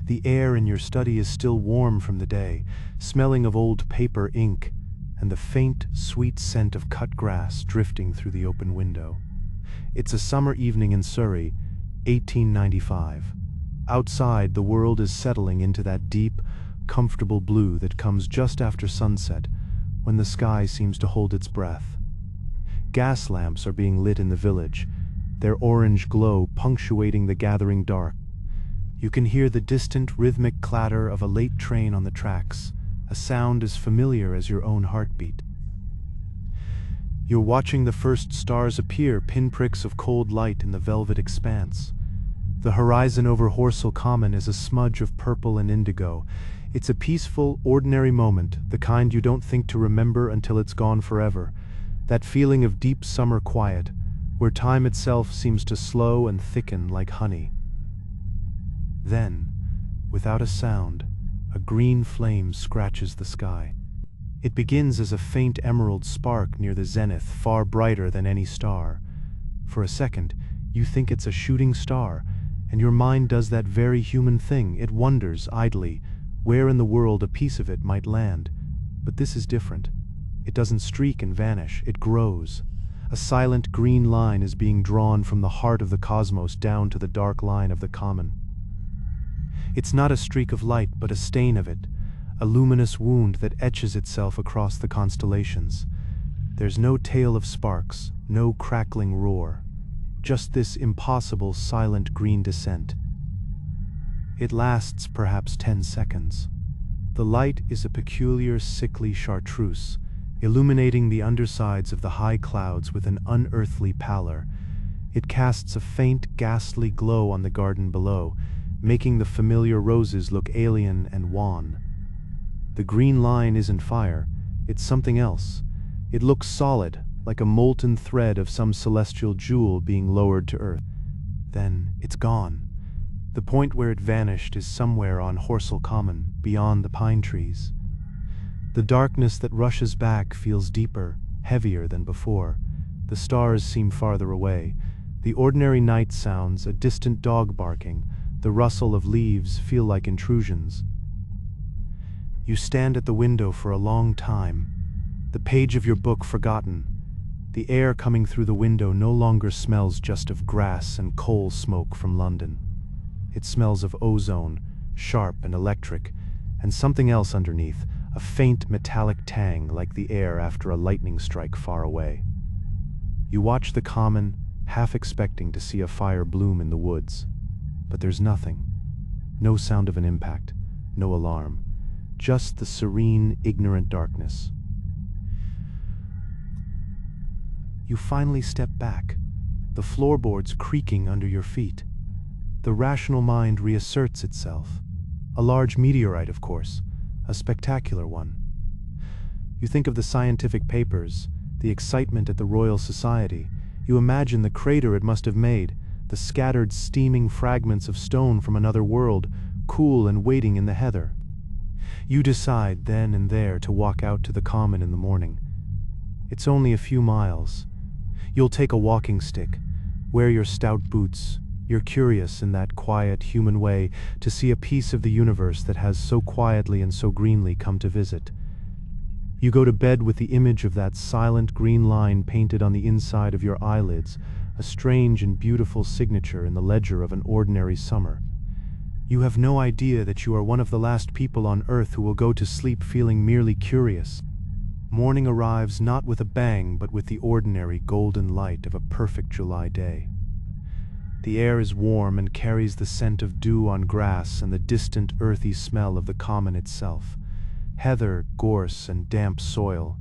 The air in your study is still warm from the day, smelling of old paper ink, and the faint, sweet scent of cut grass drifting through the open window. It's a summer evening in Surrey, 1895. Outside, the world is settling into that deep, comfortable blue that comes just after sunset, when the sky seems to hold its breath. Gas lamps are being lit in the village, their orange glow punctuating the gathering dark. You can hear the distant, rhythmic clatter of a late train on the tracks, a sound as familiar as your own heartbeat. You're watching the first stars appear, pinpricks of cold light in the velvet expanse. The horizon over Horsell Common is a smudge of purple and indigo. It's a peaceful, ordinary moment, the kind you don't think to remember until it's gone forever. That feeling of deep summer quiet, where time itself seems to slow and thicken like honey. Then, without a sound, a green flame scratches the sky. It begins as a faint emerald spark near the zenith, far brighter than any star. For a second, you think it's a shooting star, and your mind does that very human thing. It wonders, idly, where in the world a piece of it might land. But this is different. It doesn't streak and vanish, it grows. A silent green line is being drawn from the heart of the cosmos down to the dark line of the common. It's not a streak of light, but a stain of it, a luminous wound that etches itself across the constellations. There's no tail of sparks, no crackling roar, just this impossible silent green descent. It lasts perhaps 10 seconds. The light is a peculiar sickly chartreuse, illuminating the undersides of the high clouds with an unearthly pallor. It casts a faint, ghastly glow on the garden below, making the familiar roses look alien and wan. The green line isn't fire, it's something else. It looks solid, like a molten thread of some celestial jewel being lowered to earth. Then it's gone. The point where it vanished is somewhere on Horsell Common, beyond the pine trees. The darkness that rushes back feels deeper, heavier than before. The stars seem farther away. The ordinary night sounds, a distant dog barking, the rustle of leaves feel like intrusions. You stand at the window for a long time, the page of your book forgotten. The air coming through the window no longer smells just of grass and coal smoke from London. It smells of ozone, sharp and electric, and something else underneath, a faint metallic tang like the air after a lightning strike far away. You watch the common, half expecting to see a fire bloom in the woods. But there's nothing. No sound of an impact, no alarm. Just the serene, ignorant darkness. You finally step back, the floorboards creaking under your feet. The rational mind reasserts itself. A large meteorite, of course, a spectacular one. You think of the scientific papers, the excitement at the Royal Society. You imagine the crater it must have made, the scattered, steaming fragments of stone from another world, cool and waiting in the heather. You decide then and there to walk out to the common in the morning. It's only a few miles. You'll take a walking stick, wear your stout boots. You're curious in that quiet, human way to see a piece of the universe that has so quietly and so greenly come to visit. You go to bed with the image of that silent green line painted on the inside of your eyelids, a strange and beautiful signature in the ledger of an ordinary summer. You have no idea that you are one of the last people on earth who will go to sleep feeling merely curious. Morning arrives not with a bang, but with the ordinary golden light of a perfect July day. The air is warm and carries the scent of dew on grass and the distant earthy smell of the common itself. Heather, gorse, and damp soil.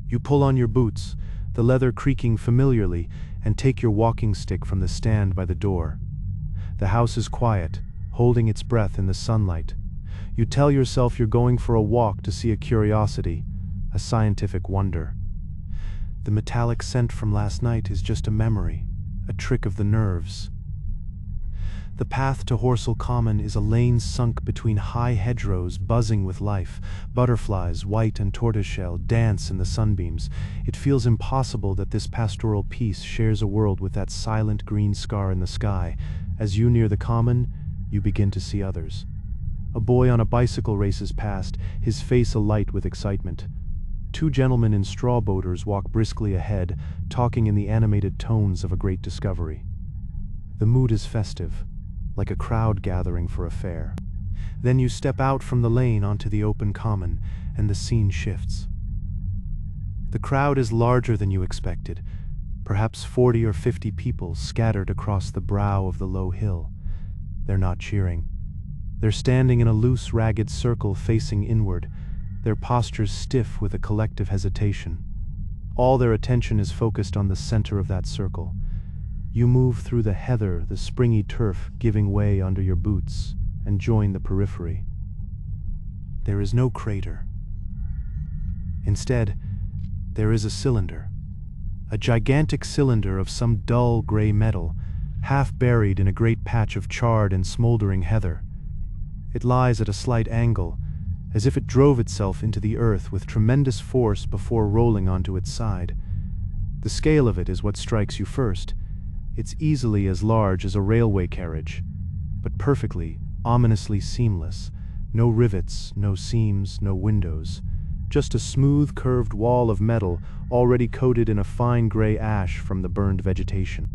You pull on your boots, the leather creaking familiarly, and take your walking stick from the stand by the door. The house is quiet, holding its breath in the sunlight. You tell yourself you're going for a walk to see a curiosity, a scientific wonder. The metallic scent from last night is just a memory, a trick of the nerves. The path to Horsell Common is a lane sunk between high hedgerows buzzing with life. Butterflies, white and tortoiseshell, dance in the sunbeams. It feels impossible that this pastoral piece shares a world with that silent green scar in the sky. As you near the common, you begin to see others. A boy on a bicycle races past, his face alight with excitement. Two gentlemen in straw boaters walk briskly ahead, talking in the animated tones of a great discovery. The mood is festive, like a crowd gathering for a fair. Then you step out from the lane onto the open common, and the scene shifts. The crowd is larger than you expected, perhaps 40 or 50 people scattered across the brow of the low hill. They're not cheering. They're standing in a loose, ragged circle facing inward, their postures stiff with a collective hesitation. All their attention is focused on the center of that circle. You move through the heather, the springy turf giving way under your boots, and join the periphery. There is no crater. Instead, there is a cylinder. A gigantic cylinder of some dull gray metal, half buried in a great patch of charred and smoldering heather. It lies at a slight angle, as if it drove itself into the earth with tremendous force before rolling onto its side. The scale of it is what strikes you first. It's easily as large as a railway carriage, but perfectly, ominously seamless. No rivets, no seams, no windows. Just a smooth, curved wall of metal already coated in a fine gray ash from the burned vegetation.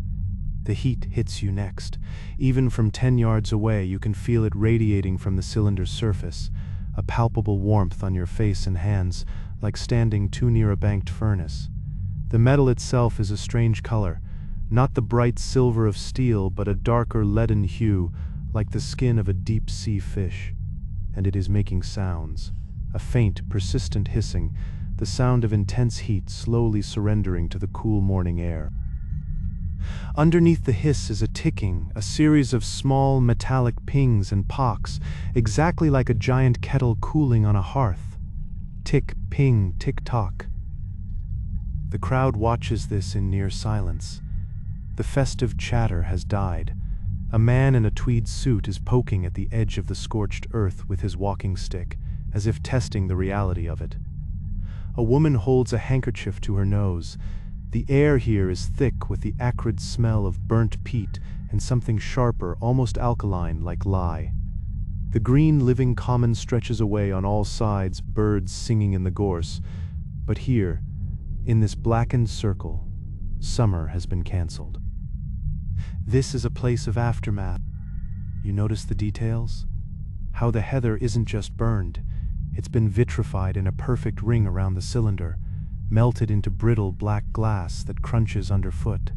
The heat hits you next. Even from 10 yards away, you can feel it radiating from the cylinder's surface, a palpable warmth on your face and hands, like standing too near a banked furnace. The metal itself is a strange color, not the bright silver of steel, but a darker leaden hue, like the skin of a deep-sea fish. And it is making sounds, a faint, persistent hissing, the sound of intense heat slowly surrendering to the cool morning air. Underneath the hiss is a ticking, a series of small metallic pings and pocks, exactly like a giant kettle cooling on a hearth. Tick, ping, tick-tock. The crowd watches this in near silence. The festive chatter has died. A man in a tweed suit is poking at the edge of the scorched earth with his walking stick, as if testing the reality of it. A woman holds a handkerchief to her nose. The air here is thick with the acrid smell of burnt peat and something sharper, almost alkaline, like lye. The green living common stretches away on all sides, birds singing in the gorse. But here, in this blackened circle, summer has been cancelled. This is a place of aftermath. You notice the details? How the heather isn't just burned, it's been vitrified in a perfect ring around the cylinder, melted into brittle black glass that crunches underfoot.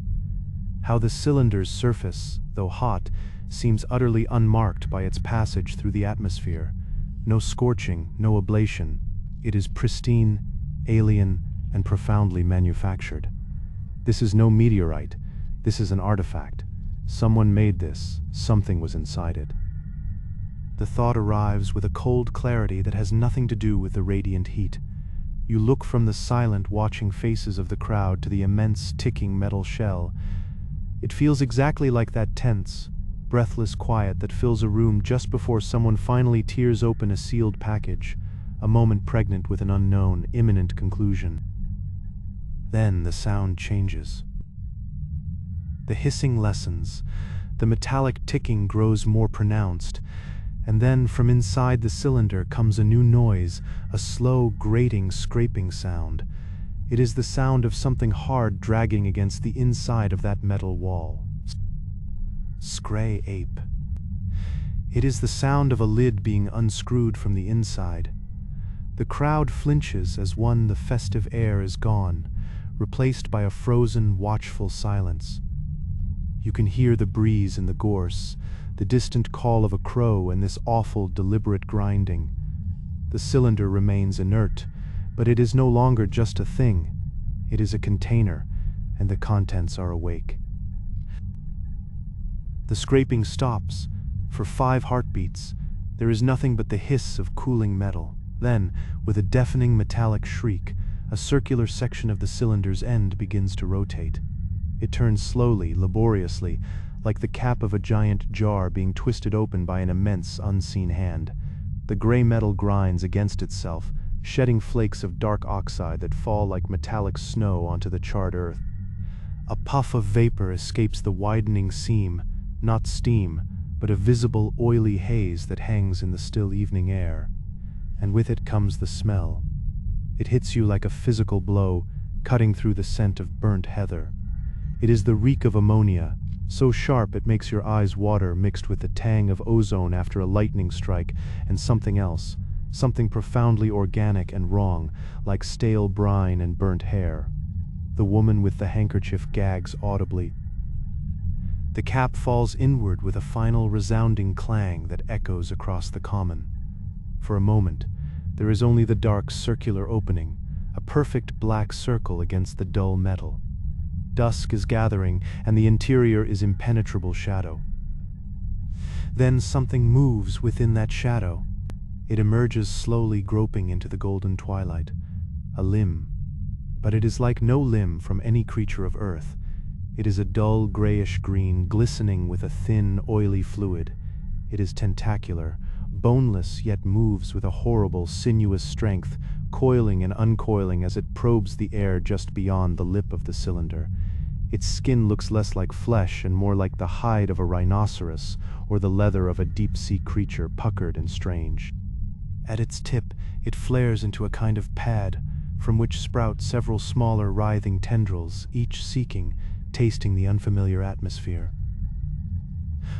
How the cylinder's surface, though hot, seems utterly unmarked by its passage through the atmosphere. No scorching, no ablation. It is pristine, alien, and profoundly manufactured. This is no meteorite. This is an artifact. Someone made this. Something was inside it. The thought arrives with a cold clarity that has nothing to do with the radiant heat. You look from the silent, watching faces of the crowd to the immense, ticking metal shell. It feels exactly like that tense, breathless quiet that fills a room just before someone finally tears open a sealed package, a moment pregnant with an unknown, imminent conclusion. Then the sound changes. The hissing lessens, the metallic ticking grows more pronounced, and then from inside the cylinder comes a new noise, a slow, grating, scraping sound. It is the sound of something hard dragging against the inside of that metal wall. Scray ape. It is the sound of a lid being unscrewed from the inside. The crowd flinches as the festive air is gone, replaced by a frozen, watchful silence. You can hear the breeze in the gorse, the distant call of a crow, and this awful, deliberate grinding. The cylinder remains inert, but it is no longer just a thing. It is a container, and the contents are awake. The scraping stops. For 5 heartbeats, there is nothing but the hiss of cooling metal. Then, with a deafening metallic shriek, a circular section of the cylinder's end begins to rotate. It turns slowly, laboriously, like the cap of a giant jar being twisted open by an immense, unseen hand. The gray metal grinds against itself, shedding flakes of dark oxide that fall like metallic snow onto the charred earth. A puff of vapor escapes the widening seam, not steam, but a visible, oily haze that hangs in the still evening air. And with it comes the smell. It hits you like a physical blow, cutting through the scent of burnt heather. It is the reek of ammonia, so sharp it makes your eyes water, mixed with the tang of ozone after a lightning strike, and something else, something profoundly organic and wrong, like stale brine and burnt hair. The woman with the handkerchief gags audibly. The cap falls inward with a final resounding clang that echoes across the common. For a moment, there is only the dark circular opening, a perfect black circle against the dull metal. Dusk is gathering, and the interior is impenetrable shadow. Then something moves within that shadow. It emerges slowly, groping into the golden twilight. A limb. But it is like no limb from any creature of earth. It is a dull grayish-green, glistening with a thin, oily fluid. It is tentacular, boneless, yet moves with a horrible, sinuous strength, coiling and uncoiling as it probes the air just beyond the lip of the cylinder. Its skin looks less like flesh and more like the hide of a rhinoceros or the leather of a deep-sea creature, puckered and strange. At its tip, it flares into a kind of pad, from which sprout several smaller, writhing tendrils, each seeking, tasting the unfamiliar atmosphere.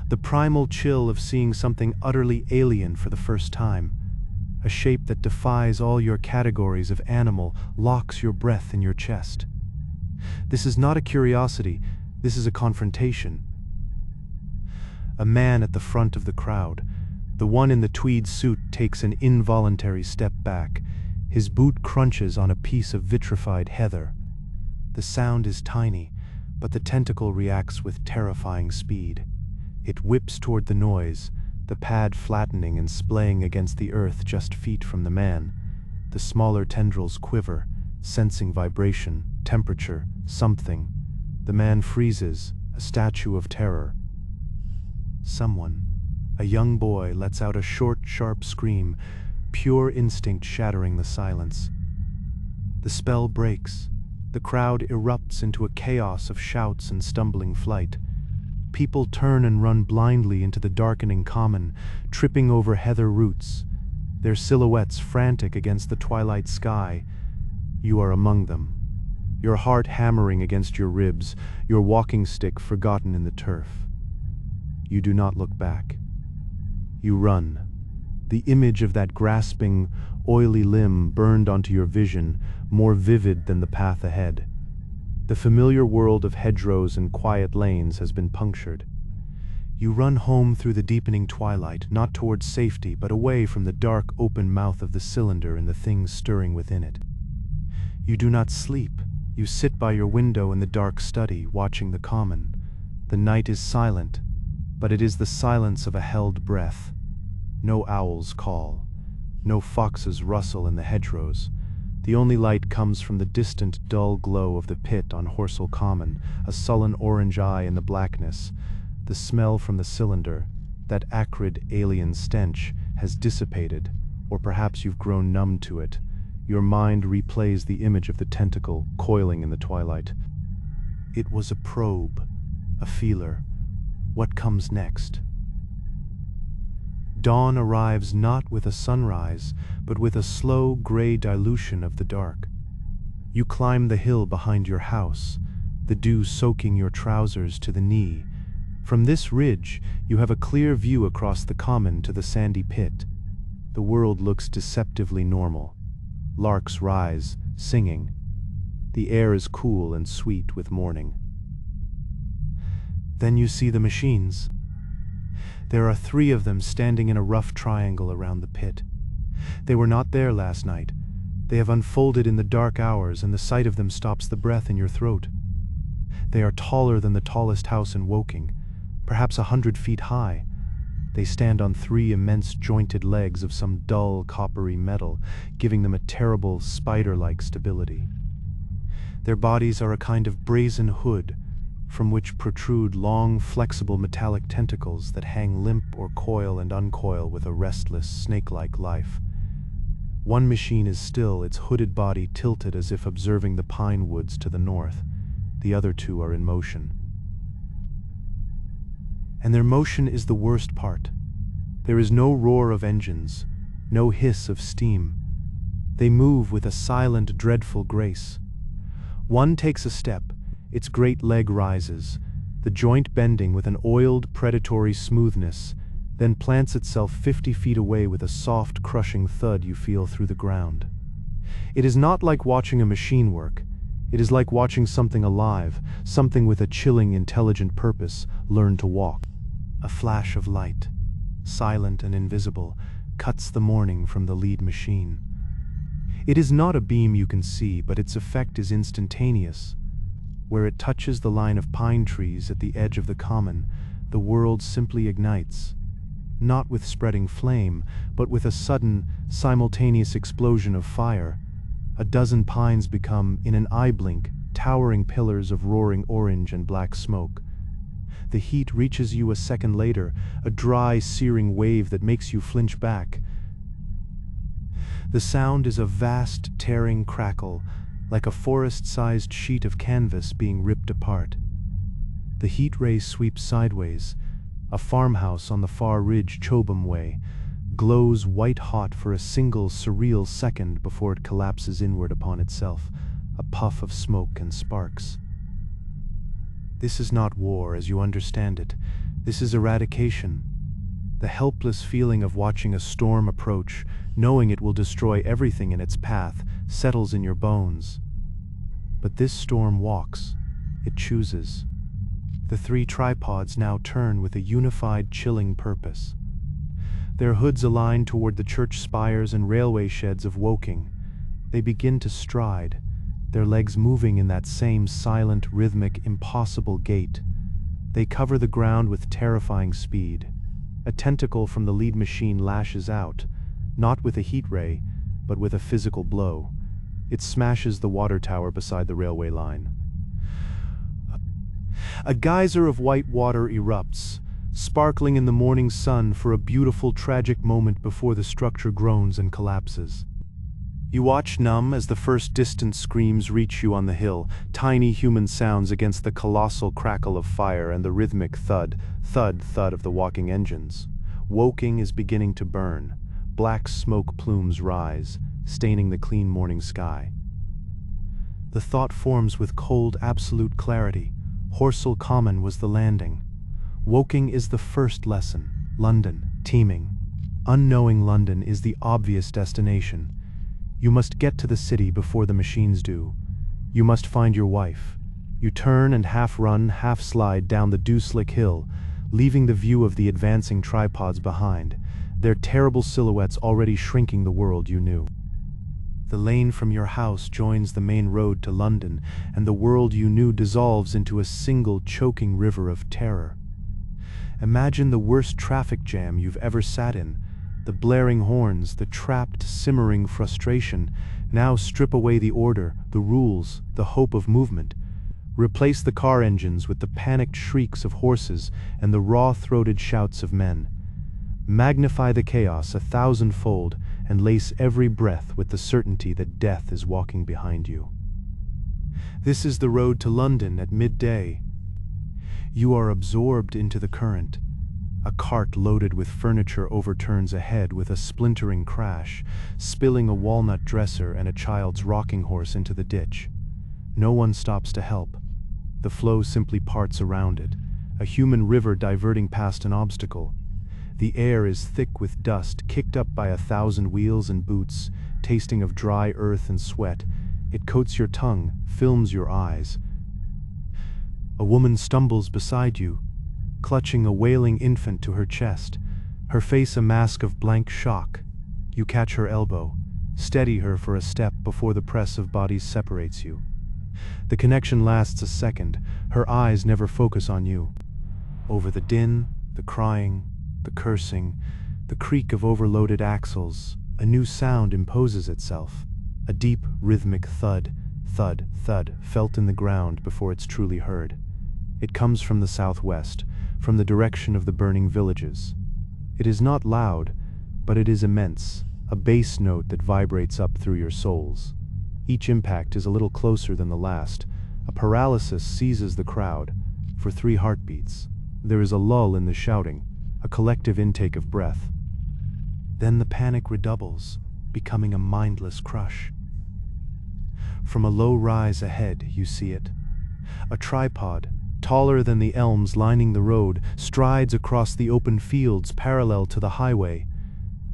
The primal chill of seeing something utterly alien for the first time, a shape that defies all your categories of animal, locks your breath in your chest. This is not a curiosity, this is a confrontation. A man at the front of the crowd, the one in the tweed suit, takes an involuntary step back. His boot crunches on a piece of vitrified heather. The sound is tiny, but the tentacle reacts with terrifying speed. It whips toward the noise, the pad flattening and splaying against the earth just feet from the man. The smaller tendrils quiver, sensing vibration, temperature, something. The man freezes, a statue of terror. Someone, a young boy, lets out a short, sharp scream, pure instinct shattering the silence. The spell breaks. The crowd erupts into a chaos of shouts and stumbling flight. People turn and run blindly into the darkening common, tripping over heather roots, their silhouettes frantic against the twilight sky. You are among them, your heart hammering against your ribs, your walking stick forgotten in the turf. You do not look back. You run. The image of that grasping, oily limb burned onto your vision, more vivid than the path ahead. The familiar world of hedgerows and quiet lanes has been punctured. You run home through the deepening twilight, not towards safety, but away from the dark, open mouth of the cylinder and the things stirring within it. You do not sleep. You sit by your window in the dark study, watching the common. The night is silent, but it is the silence of a held breath. No owls call. No foxes rustle in the hedgerows. The only light comes from the distant, dull glow of the pit on Horsell Common, a sullen orange eye in the blackness. The smell from the cylinder, that acrid, alien stench, has dissipated, or perhaps you've grown numb to it. Your mind replays the image of the tentacle coiling in the twilight. It was a probe, a feeler. What comes next? Dawn arrives not with a sunrise, but with a slow, gray dilution of the dark. You climb the hill behind your house, the dew soaking your trousers to the knee. From this ridge, you have a clear view across the common to the sandy pit. The world looks deceptively normal. Larks rise, singing. The air is cool and sweet with morning. Then you see the machines. There are 3 of them standing in a rough triangle around the pit. They were not there last night. They have unfolded in the dark hours, and the sight of them stops the breath in your throat. They are taller than the tallest house in Woking, perhaps 100 feet high. They stand on 3 immense jointed legs of some dull, coppery metal, giving them a terrible, spider-like stability. Their bodies are a kind of brazen hood, from which protrude long, flexible metallic tentacles that hang limp or coil and uncoil with a restless, snake-like life. One machine is still, its hooded body tilted as if observing the pine woods to the north. The other 2 are in motion. And their motion is the worst part. There is no roar of engines, no hiss of steam. They move with a silent, dreadful grace. One takes a step, its great leg rises, the joint bending with an oiled, predatory smoothness, then plants itself 50 feet away with a soft, crushing thud you feel through the ground. It is not like watching a machine work. It is like watching something alive, something with a chilling, intelligent purpose, learn to walk. A flash of light, silent and invisible, cuts the morning from the lead machine. It is not a beam you can see, but its effect is instantaneous. Where it touches the line of pine trees at the edge of the common, the world simply ignites. Not with spreading flame, but with a sudden, simultaneous explosion of fire. A dozen pines become, in an eye blink, towering pillars of roaring orange and black smoke. The heat reaches you a second later, a dry, searing wave that makes you flinch back. The sound is a vast, tearing crackle, like a forest-sized sheet of canvas being ripped apart. The heat ray sweeps sideways. A farmhouse on the far ridge Chobham Way glows white-hot for a single, surreal second before it collapses inward upon itself, a puff of smoke and sparks. This is not war as you understand it. This is eradication. The helpless feeling of watching a storm approach, knowing it will destroy everything in its path, settles in your bones. But this storm walks. It chooses. The three tripods now turn with a unified, chilling purpose. Their hoods align toward the church spires and railway sheds of Woking. They begin to stride, their legs moving in that same silent, rhythmic, impossible gait. They cover the ground with terrifying speed. A tentacle from the lead machine lashes out, not with a heat ray, but with a physical blow. It smashes the water tower beside the railway line. A geyser of white water erupts, sparkling in the morning sun for a beautiful, tragic moment before the structure groans and collapses. You watch numb as the first distant screams reach you on the hill, tiny human sounds against the colossal crackle of fire and the rhythmic thud, thud, thud of the walking engines. Woking is beginning to burn. Black smoke plumes rise, staining the clean morning sky. The thought forms with cold, absolute clarity. Horsell Common was the landing. Woking is the first lesson. London, teeming. Unknowing London is the obvious destination. You must get to the city before the machines do. You must find your wife. You turn and half-run, half-slide down the dew-slick hill, leaving the view of the advancing tripods behind, their terrible silhouettes already shrinking the world you knew. The lane from your house joins the main road to London, and the world you knew dissolves into a single choking river of terror. Imagine the worst traffic jam you've ever sat in. The blaring horns, the trapped, simmering frustration. Now strip away the order, the rules, the hope of movement. Replace the car engines with the panicked shrieks of horses and the raw-throated shouts of men. Magnify the chaos 1,000-fold and lace every breath with the certainty that death is walking behind you. This is the road to London at midday. You are absorbed into the current. A cart loaded with furniture overturns ahead with a splintering crash, spilling a walnut dresser and a child's rocking horse into the ditch. No one stops to help. The flow simply parts around it, a human river diverting past an obstacle. The air is thick with dust, kicked up by 1,000 wheels and boots, tasting of dry earth and sweat. It coats your tongue, films your eyes. A woman stumbles beside you, clutching a wailing infant to her chest, her face a mask of blank shock. You catch her elbow, steady her for a step before the press of bodies separates you. The connection lasts a second, her eyes never focus on you. Over the din, the crying, the cursing, the creak of overloaded axles, a new sound imposes itself. A deep, rhythmic thud, thud, thud, felt in the ground before it's truly heard. It comes from the southwest, from the direction of the burning villages. It is not loud, but it is immense, a bass note that vibrates up through your souls. Each impact is a little closer than the last. A paralysis seizes the crowd. For 3 heartbeats, There is a lull in the shouting, a collective intake of breath. Then the panic redoubles, becoming a mindless crush. From a low rise ahead, you see it. A tripod, taller than the elms lining the road, strides across the open fields parallel to the highway.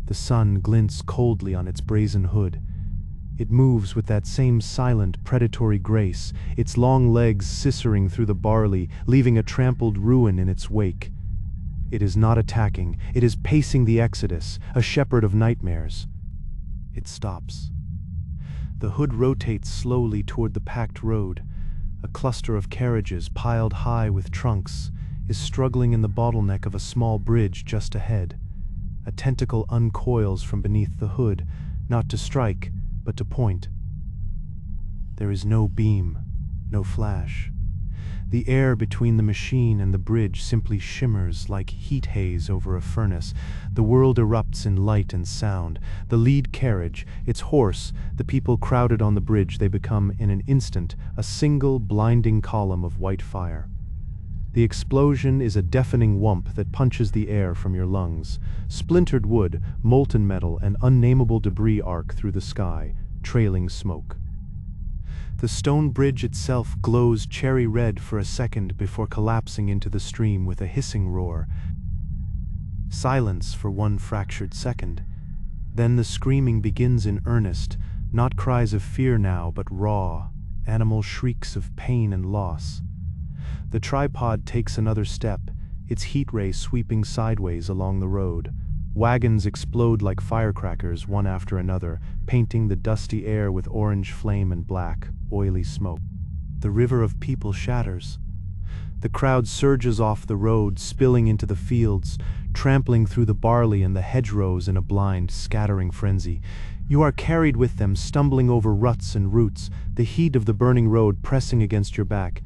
The sun glints coldly on its brazen hood. It moves with that same silent, predatory grace, its long legs scissoring through the barley, leaving a trampled ruin in its wake. It is not attacking, it is pacing the exodus, a shepherd of nightmares. It stops. The hood rotates slowly toward the packed road. A cluster of carriages, piled high with trunks, is struggling in the bottleneck of a small bridge just ahead. A tentacle uncoils from beneath the hood, not to strike, but to point. There is no beam, no flash. The air between the machine and the bridge simply shimmers like heat haze over a furnace. The world erupts in light and sound. The lead carriage, its horse, the people crowded on the bridge, they become, in an instant, a single blinding column of white fire. The explosion is a deafening whump that punches the air from your lungs. Splintered wood, molten metal, and unnameable debris arc through the sky, trailing smoke. The stone bridge itself glows cherry red for a second before collapsing into the stream with a hissing roar. Silence for one fractured second. Then the screaming begins in earnest, not cries of fear now, but raw, animal shrieks of pain and loss. The tripod takes another step, its heat ray sweeping sideways along the road. Wagons explode like firecrackers, one after another, painting the dusty air with orange flame and black, oily smoke. The river of people shatters. The crowd surges off the road, spilling into the fields, trampling through the barley and the hedgerows in a blind, scattering frenzy. You are carried with them, stumbling over ruts and roots, the heat of the burning road pressing against your back.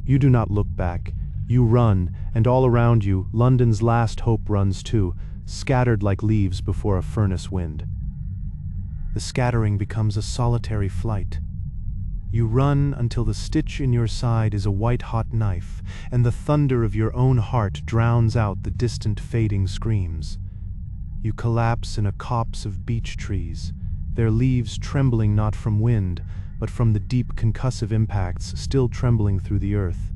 You do not look back. You run, and all around you, London's last hope runs too, scattered like leaves before a furnace wind. The scattering becomes a solitary flight. You run until the stitch in your side is a white-hot knife, and the thunder of your own heart drowns out the distant fading screams. You collapse in a copse of beech trees, their leaves trembling not from wind, but from the deep concussive impacts still trembling through the earth.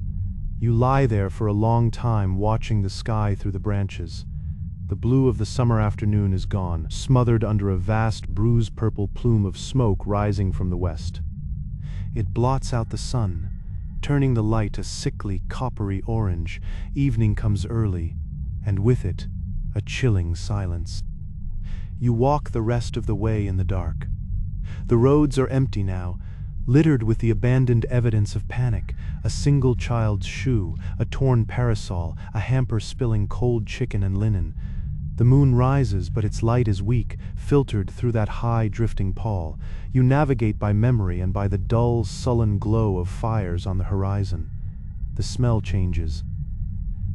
You lie there for a long time, watching the sky through the branches. The blue of the summer afternoon is gone, smothered under a vast bruise-purple plume of smoke rising from the west. It blots out the sun, turning the light a sickly, coppery orange. Evening comes early, and with it, a chilling silence. You walk the rest of the way in the dark. The roads are empty now, littered with the abandoned evidence of panic: a single child's shoe, a torn parasol, a hamper spilling cold chicken and linen. The moon rises, but its light is weak, filtered through that high, drifting pall. You navigate by memory and by the dull, sullen glow of fires on the horizon. The smell changes.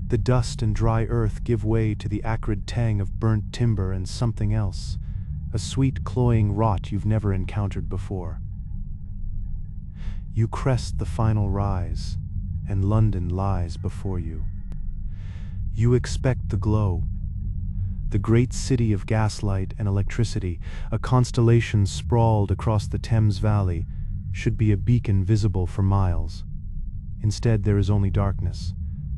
The dust and dry earth give way to the acrid tang of burnt timber and something else, a sweet, cloying rot you've never encountered before. You crest the final rise, and London lies before you. You expect the glow. The great city of gaslight and electricity, a constellation sprawled across the Thames Valley, should be a beacon visible for miles. Instead, there is only darkness,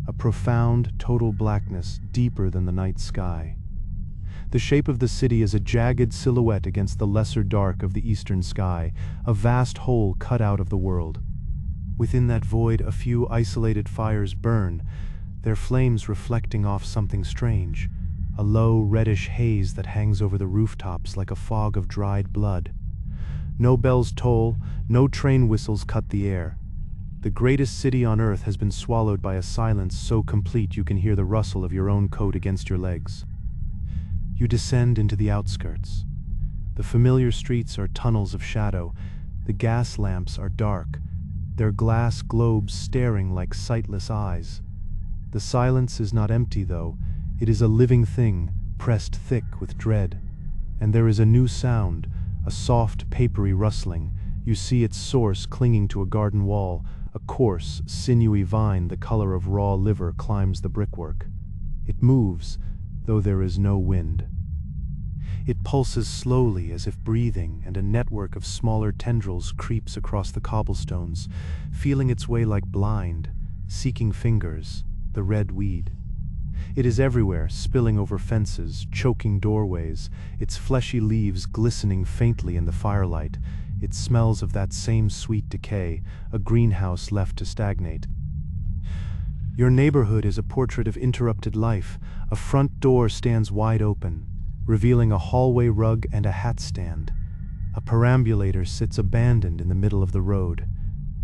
a profound, total blackness deeper than the night sky. The shape of the city is a jagged silhouette against the lesser dark of the eastern sky, a vast hole cut out of the world. Within that void, a few isolated fires burn, their flames reflecting off something strange, a low, reddish haze that hangs over the rooftops like a fog of dried blood. No bells toll, no train whistles cut the air. The greatest city on earth has been swallowed by a silence so complete you can hear the rustle of your own coat against your legs. You descend into the outskirts. The familiar streets are tunnels of shadow. The gas lamps are dark, their glass globes staring like sightless eyes. The silence is not empty, though. It is a living thing, pressed thick with dread. And there is a new sound, a soft, papery rustling. You see its source clinging to a garden wall, A coarse, sinewy vine the color of raw liver climbs the brickwork. It moves, though there is no wind. It pulses slowly as if breathing, and a network of smaller tendrils creeps across the cobblestones, feeling its way like blind, seeking fingers, the red weed. It is everywhere, spilling over fences, choking doorways, its fleshy leaves glistening faintly in the firelight. It smells of that same sweet decay, a greenhouse left to stagnate. Your neighborhood is a portrait of interrupted life. A front door stands wide open, revealing a hallway rug and a hat stand. A perambulator sits abandoned in the middle of the road.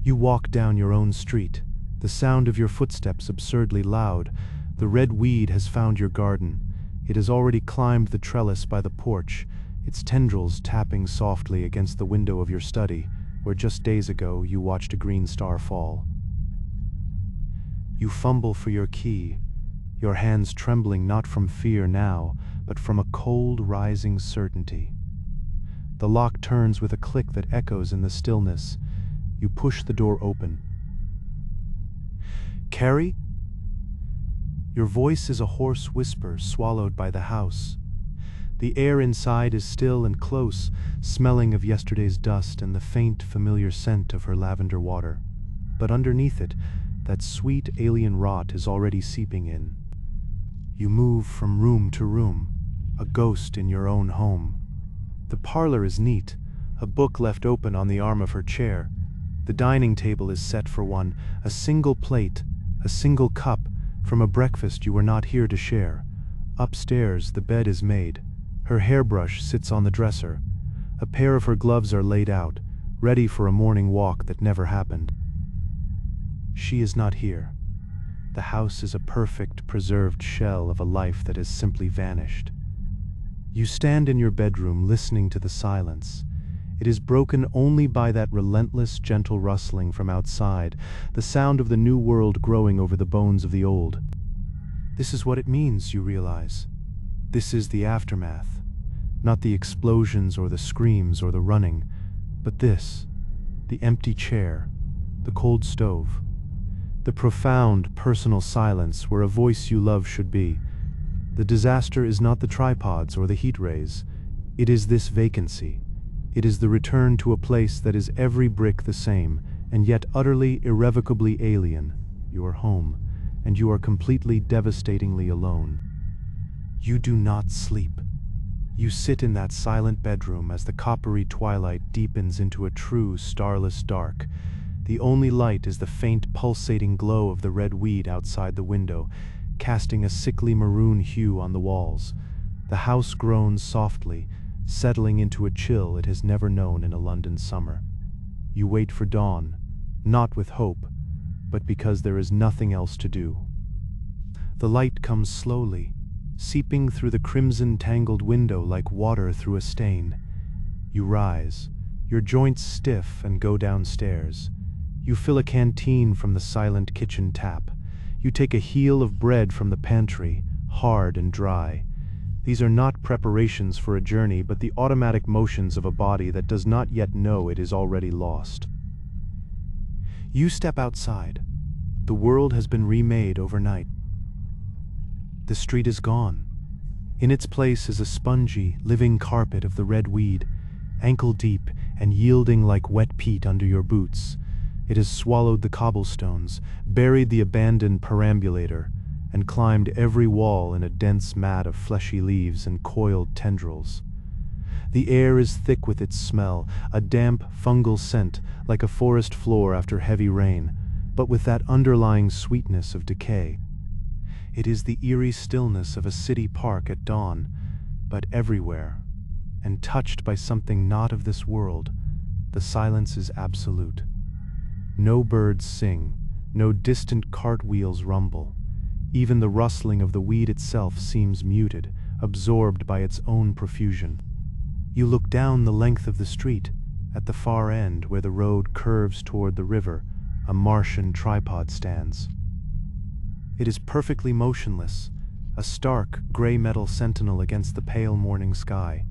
You walk down your own street, the sound of your footsteps absurdly loud. The red weed has found your garden. It has already climbed the trellis by the porch, its tendrils tapping softly against the window of your study, where just days ago you watched a green star fall. You fumble for your key, your hands trembling not from fear now, but from a cold, rising certainty. The lock turns with a click that echoes in the stillness. You push the door open. "Carrie?" Your voice is a hoarse whisper swallowed by the house. The air inside is still and close, smelling of yesterday's dust and the faint, familiar scent of her lavender water. But underneath it, that sweet alien rot is already seeping in. You move from room to room, a ghost in your own home. The parlor is neat, a book left open on the arm of her chair. The dining table is set for one, a single plate, a single cup, from a breakfast you were not here to share. Upstairs, the bed is made. Her hairbrush sits on the dresser. A pair of her gloves are laid out, ready for a morning walk that never happened. She is not here. The house is a perfect, preserved shell of a life that has simply vanished. You stand in your bedroom listening to the silence. It is broken only by that relentless, gentle rustling from outside, the sound of the new world growing over the bones of the old. This is what it means, you realize. This is the aftermath. Not the explosions or the screams or the running, but this, the empty chair, the cold stove, the profound, personal silence where a voice you love should be. The disaster is not the tripods or the heat rays. It is this vacancy. It is the return to a place that is every brick the same, and yet utterly, irrevocably alien, your home, and you are completely, devastatingly alone. You do not sleep. You sit in that silent bedroom as the coppery twilight deepens into a true, starless dark. The only light is the faint, pulsating glow of the red weed outside the window, casting a sickly maroon hue on the walls. The house groans softly, settling into a chill it has never known in a London summer. You wait for dawn, not with hope, but because there is nothing else to do. The light comes slowly, seeping through the crimson-tangled window like water through a stain. You rise, your joints stiff, and go downstairs. You fill a canteen from the silent kitchen tap. You take a heel of bread from the pantry, hard and dry. These are not preparations for a journey, but the automatic motions of a body that does not yet know it is already lost. You step outside. The world has been remade overnight. The street is gone. In its place is a spongy, living carpet of the red weed, ankle deep and yielding like wet peat under your boots. It has swallowed the cobblestones, buried the abandoned perambulator, and climbed every wall in a dense mat of fleshy leaves and coiled tendrils. The air is thick with its smell, a damp, fungal scent like a forest floor after heavy rain, but with that underlying sweetness of decay. It is the eerie stillness of a city park at dawn, but everywhere, and touched by something not of this world, the silence is absolute. No birds sing, no distant cartwheels rumble. Even the rustling of the weed itself seems muted, absorbed by its own profusion. You look down the length of the street. At the far end, where the road curves toward the river, a Martian tripod stands. It is perfectly motionless, a stark, gray metal sentinel against the pale morning sky.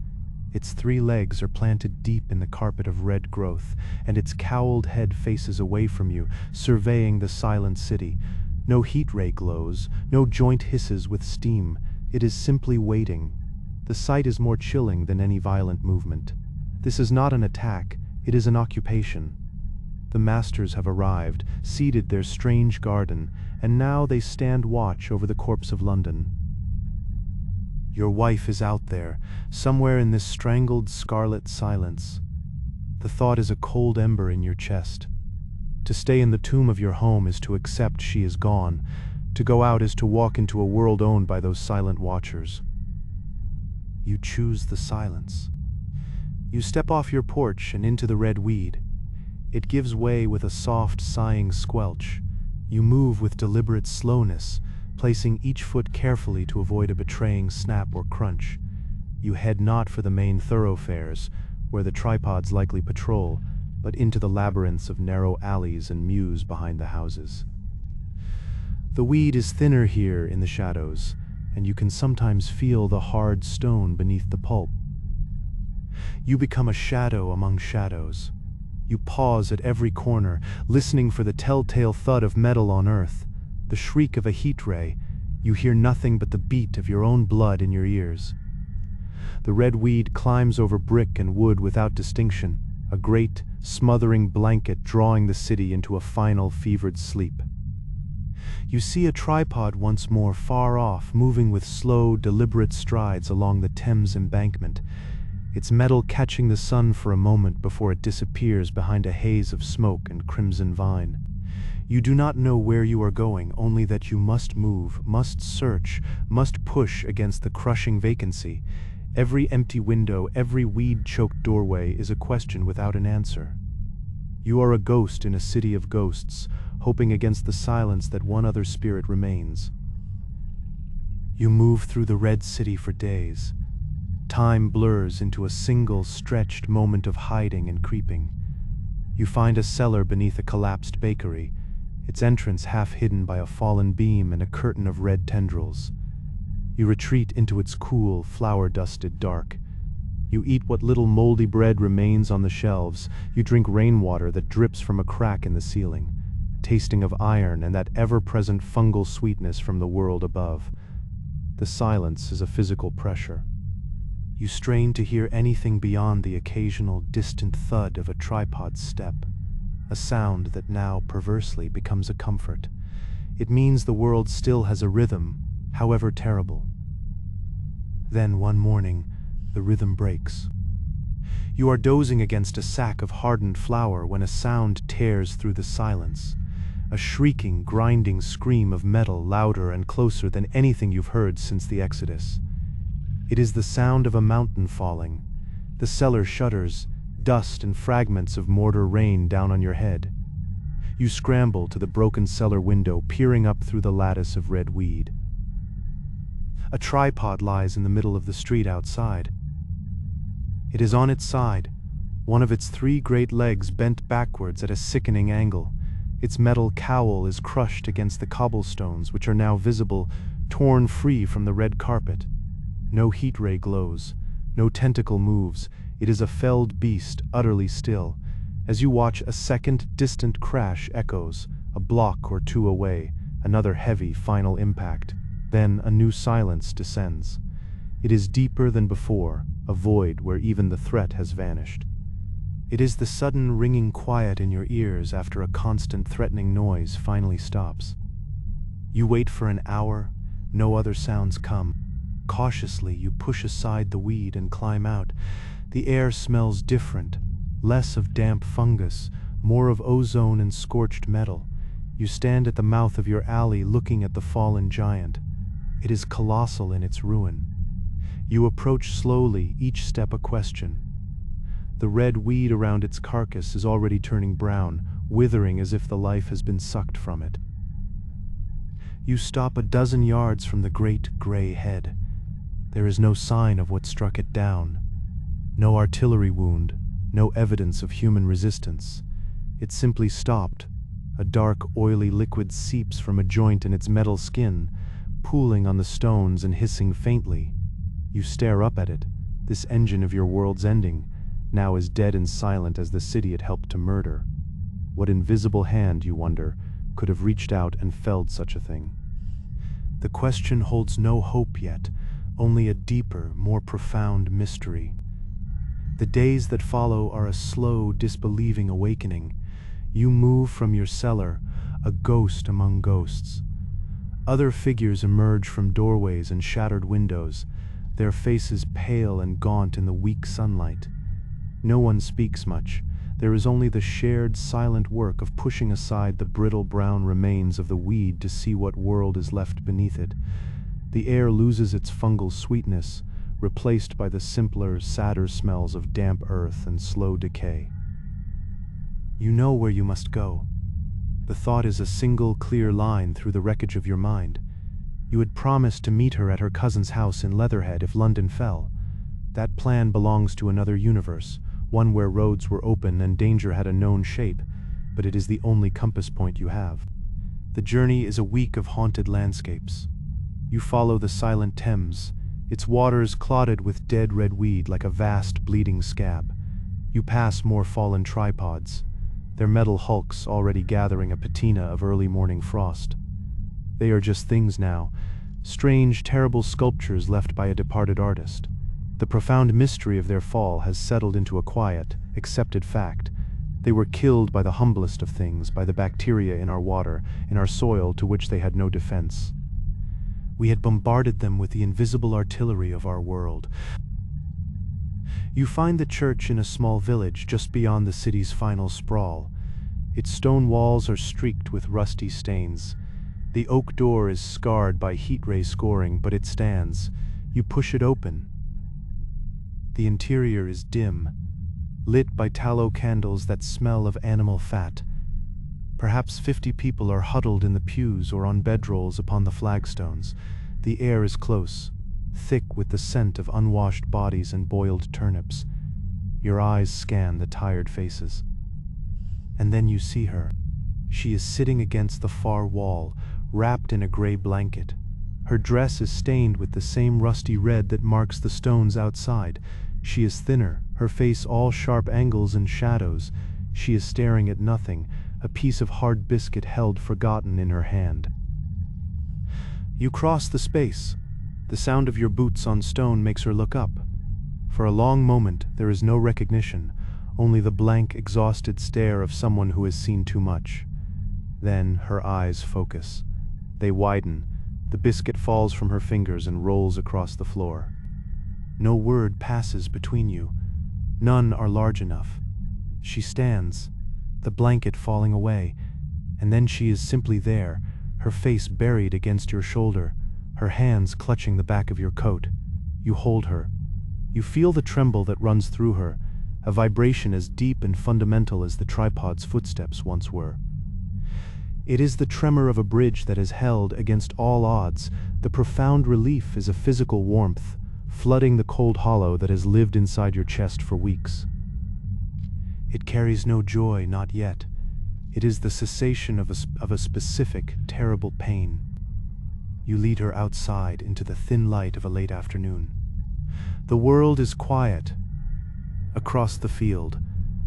Its 3 legs are planted deep in the carpet of red growth, and its cowled head faces away from you, surveying the silent city. No heat ray glows, no joint hisses with steam. It is simply waiting. The sight is more chilling than any violent movement. This is not an attack, it is an occupation. The masters have arrived, seeded their strange garden, and now they stand watch over the corpse of London. Your wife is out there, somewhere in this strangled scarlet silence. The thought is a cold ember in your chest. To stay in the tomb of your home is to accept she is gone. To go out is to walk into a world owned by those silent watchers. You choose the silence. You step off your porch and into the red weed. It gives way with a soft, sighing squelch. You move with deliberate slowness, placing each foot carefully to avoid a betraying snap or crunch. You head not for the main thoroughfares, where the tripods likely patrol, but into the labyrinths of narrow alleys and mews behind the houses. The weed is thinner here in the shadows, and you can sometimes feel the hard stone beneath the pulp. You become a shadow among shadows. You pause at every corner, listening for the telltale thud of metal on earth, the shriek of a heat ray. You hear nothing but the beat of your own blood in your ears. The red weed climbs over brick and wood without distinction, a great, smothering blanket drawing the city into a final fevered sleep. You see a tripod once more far off, moving with slow, deliberate strides along the Thames embankment, its metal catching the sun for a moment before it disappears behind a haze of smoke and crimson vine. You do not know where you are going, only that you must move, must search, must push against the crushing vacancy. Every empty window, every weed-choked doorway is a question without an answer. You are a ghost in a city of ghosts, hoping against the silence that one other spirit remains. You move through the red city for days. Time blurs into a single, stretched moment of hiding and creeping. You find a cellar beneath a collapsed bakery, its entrance half hidden by a fallen beam and a curtain of red tendrils. You retreat into its cool, flour-dusted dark. You eat what little moldy bread remains on the shelves. You drink rainwater that drips from a crack in the ceiling, tasting of iron and that ever-present fungal sweetness from the world above. The silence is a physical pressure. You strain to hear anything beyond the occasional distant thud of a tripod's step, a sound that now perversely becomes a comfort. It means the world still has a rhythm, however terrible. Then one morning, the rhythm breaks. You are dozing against a sack of hardened flour when a sound tears through the silence, a shrieking, grinding scream of metal louder and closer than anything you've heard since the Exodus. It is the sound of a mountain falling. The cellar shudders, dust and fragments of mortar rain down on your head. You scramble to the broken cellar window, peering up through the lattice of red weed. A tripod lies in the middle of the street outside. It is on its side, one of its 3 great legs bent backwards at a sickening angle. Its metal cowl is crushed against the cobblestones, which are now visible, torn free from the red carpet. No heat ray glows, no tentacle moves. It is a felled beast, utterly still. As you watch, a second, distant crash echoes, a block or 2 away, another heavy, final impact. Then a new silence descends. It is deeper than before, a void where even the threat has vanished. It is the sudden ringing quiet in your ears after a constant threatening noise finally stops. You wait for an hour, no other sounds come. Cautiously, you push aside the weed and climb out. The air smells different, less of damp fungus, more of ozone and scorched metal. You stand at the mouth of your alley looking at the fallen giant. It is colossal in its ruin. You approach slowly, each step a question. The red weed around its carcass is already turning brown, withering as if the life has been sucked from it. You stop a dozen yards from the great gray head. There is no sign of what struck it down. No artillery wound, no evidence of human resistance. It simply stopped. A dark, oily liquid seeps from a joint in its metal skin, pooling on the stones and hissing faintly. You stare up at it, this engine of your world's ending, now as dead and silent as the city it helped to murder. What invisible hand, you wonder, could have reached out and felled such a thing? The question holds no hope yet, only a deeper, more profound mystery. The days that follow are a slow, disbelieving awakening. You move from your cellar, a ghost among ghosts. Other figures emerge from doorways and shattered windows, their faces pale and gaunt in the weak sunlight. No one speaks much. There is only the shared, silent work of pushing aside the brittle brown remains of the weed to see what world is left beneath it. The air loses its fungal sweetness, replaced by the simpler, sadder smells of damp earth and slow decay. You know where you must go. The thought is a single, clear line through the wreckage of your mind. You had promised to meet her at her cousin's house in Leatherhead if London fell. That plan belongs to another universe, one where roads were open and danger had a known shape, but it is the only compass point you have. The journey is a week of haunted landscapes. You follow the silent Thames, its waters clotted with dead red weed like a vast bleeding scab. You pass more fallen tripods, their metal hulks already gathering a patina of early morning frost. They are just things now, strange, terrible sculptures left by a departed artist. The profound mystery of their fall has settled into a quiet, accepted fact. They were killed by the humblest of things, by the bacteria in our water, in our soil to which they had no defense. We had bombarded them with the invisible artillery of our world. You find the church in a small village just beyond the city's final sprawl. Its stone walls are streaked with rusty stains. The oak door is scarred by heat ray scoring, but it stands. You push it open. The interior is dim, lit by tallow candles that smell of animal fat. Perhaps 50 people are huddled in the pews or on bedrolls upon the flagstones. The air is close, thick with the scent of unwashed bodies and boiled turnips. Your eyes scan the tired faces. And then you see her. She is sitting against the far wall, wrapped in a gray blanket. Her dress is stained with the same rusty red that marks the stones outside. She is thinner, her face all sharp angles and shadows. She is staring at nothing, a piece of hard biscuit held forgotten in her hand. You cross the space. The sound of your boots on stone makes her look up. For a long moment there is no recognition, only the blank, exhausted stare of someone who has seen too much. Then her eyes focus. They widen. The biscuit falls from her fingers and rolls across the floor. No word passes between you. None are large enough. She stands, the blanket falling away, and then she is simply there, her face buried against your shoulder, her hands clutching the back of your coat. You hold her. You feel the tremble that runs through her, a vibration as deep and fundamental as the tripod's footsteps once were. It is the tremor of a bridge that is held against all odds. The profound relief is a physical warmth, flooding the cold hollow that has lived inside your chest for weeks. It carries no joy, not yet. It is the cessation of a specific, terrible pain. You lead her outside into the thin light of a late afternoon. The world is quiet. Across the field,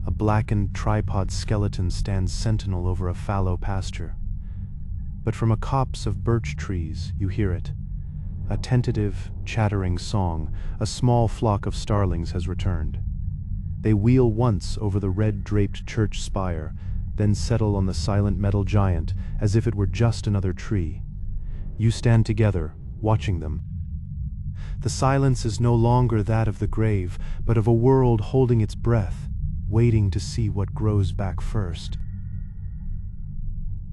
a blackened tripod skeleton stands sentinel over a fallow pasture. But from a copse of birch trees, you hear it. A tentative, chattering song. A small flock of starlings has returned. They wheel once over the red-draped church spire, then settle on the silent metal giant as if it were just another tree. You stand together, watching them. The silence is no longer that of the grave, but of a world holding its breath, waiting to see what grows back first.